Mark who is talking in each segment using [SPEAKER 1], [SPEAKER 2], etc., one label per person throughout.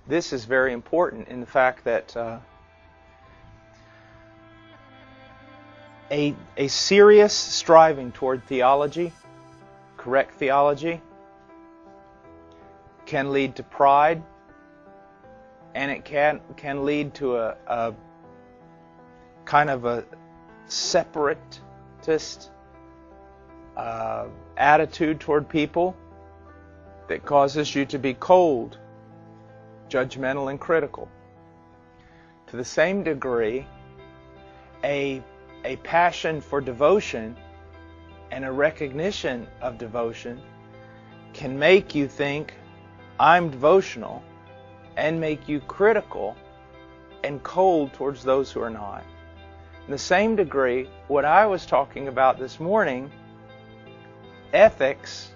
[SPEAKER 1] this is very important in the fact that a serious striving toward theology, correct theology, can lead to pride, and it can lead to a kind of a separatist attitude toward people that causes you to be cold, judgmental, and critical. To the same degree, a passion for devotion and a recognition of devotion can make you think, I'm devotional, and make you critical and cold towards those who are not. In the same degree, what I was talking about this morning, ethics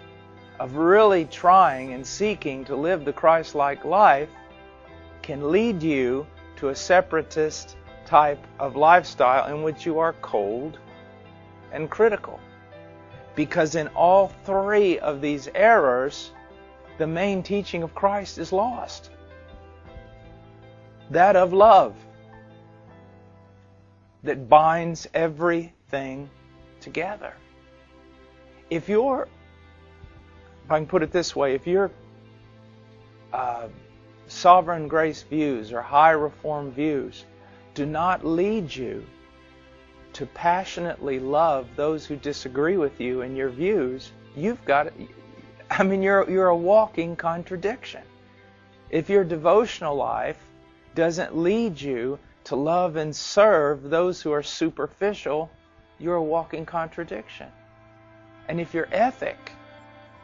[SPEAKER 1] of really trying and seeking to live the Christ-like life, can lead you to a separatist type of lifestyle in which you are cold and critical. Because in all three of these errors, the main teaching of Christ is lost. That of love, that binds everything together. If I can put it this way, if your sovereign grace views or high reform views do not lead you to passionately love those who disagree with you and your views, you're a walking contradiction. If your devotional life doesn't lead you to love and serve those who are superficial, you're a walking contradiction. And if your ethic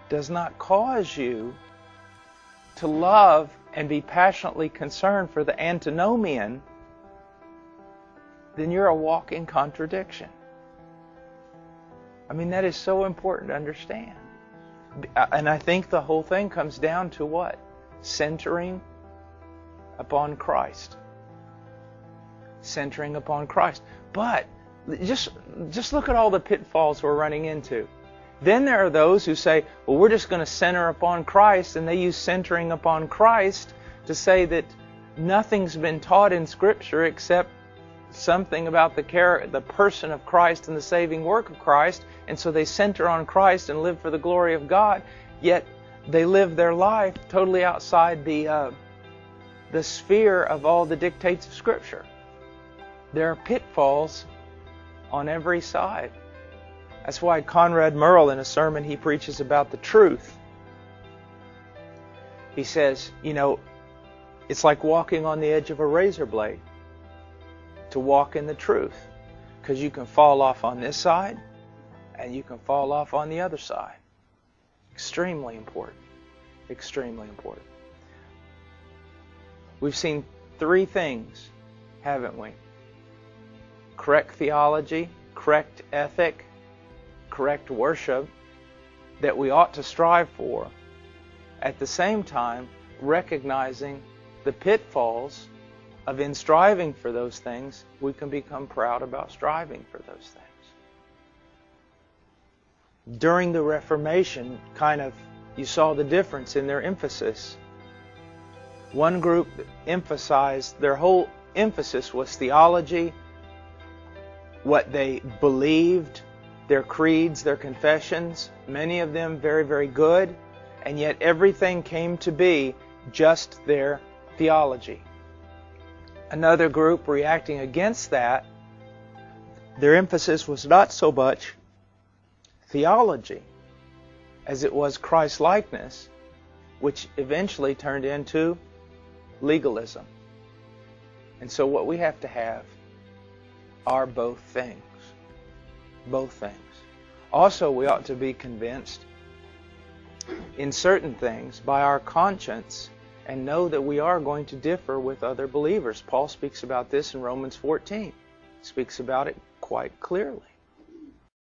[SPEAKER 1] does not cause you to love and be passionately concerned for the antinomian, then you're a walking contradiction. That is so important to understand. And I think the whole thing comes down to what? Centering upon Christ. Centering upon Christ. But just look at all the pitfalls we're running into. Then there are those who say, well, we're just going to center upon Christ, and they use centering upon Christ to say that nothing's been taught in Scripture except something about the person of Christ and the saving work of Christ, and so they center on Christ and live for the glory of God, yet they live their life totally outside the sphere of all the dictates of Scripture. There are pitfalls on every side. That's why Conrad Merle, in a sermon he preaches about the truth, he says, it's like walking on the edge of a razor blade to walk in the truth, because you can fall off on this side and you can fall off on the other side. Extremely important. Extremely important. We've seen three things, haven't we? Correct theology, correct ethic, correct worship that we ought to strive for, at the same time recognizing the pitfalls of, in striving for those things, we can become proud about striving for those things. During the Reformation, you saw the difference in their emphasis. One group emphasized, their whole emphasis was theology, what they believed, their creeds, their confessions, many of them very, very good, and yet everything came to be just their theology. Another group reacting against that, their emphasis was not so much theology as it was Christ-likeness, which eventually turned into legalism. And so what we have to have are both things. Both things. Also, we ought to be convinced in certain things by our conscience and know that we are going to differ with other believers. Paul speaks about this in Romans 14. He speaks about it quite clearly.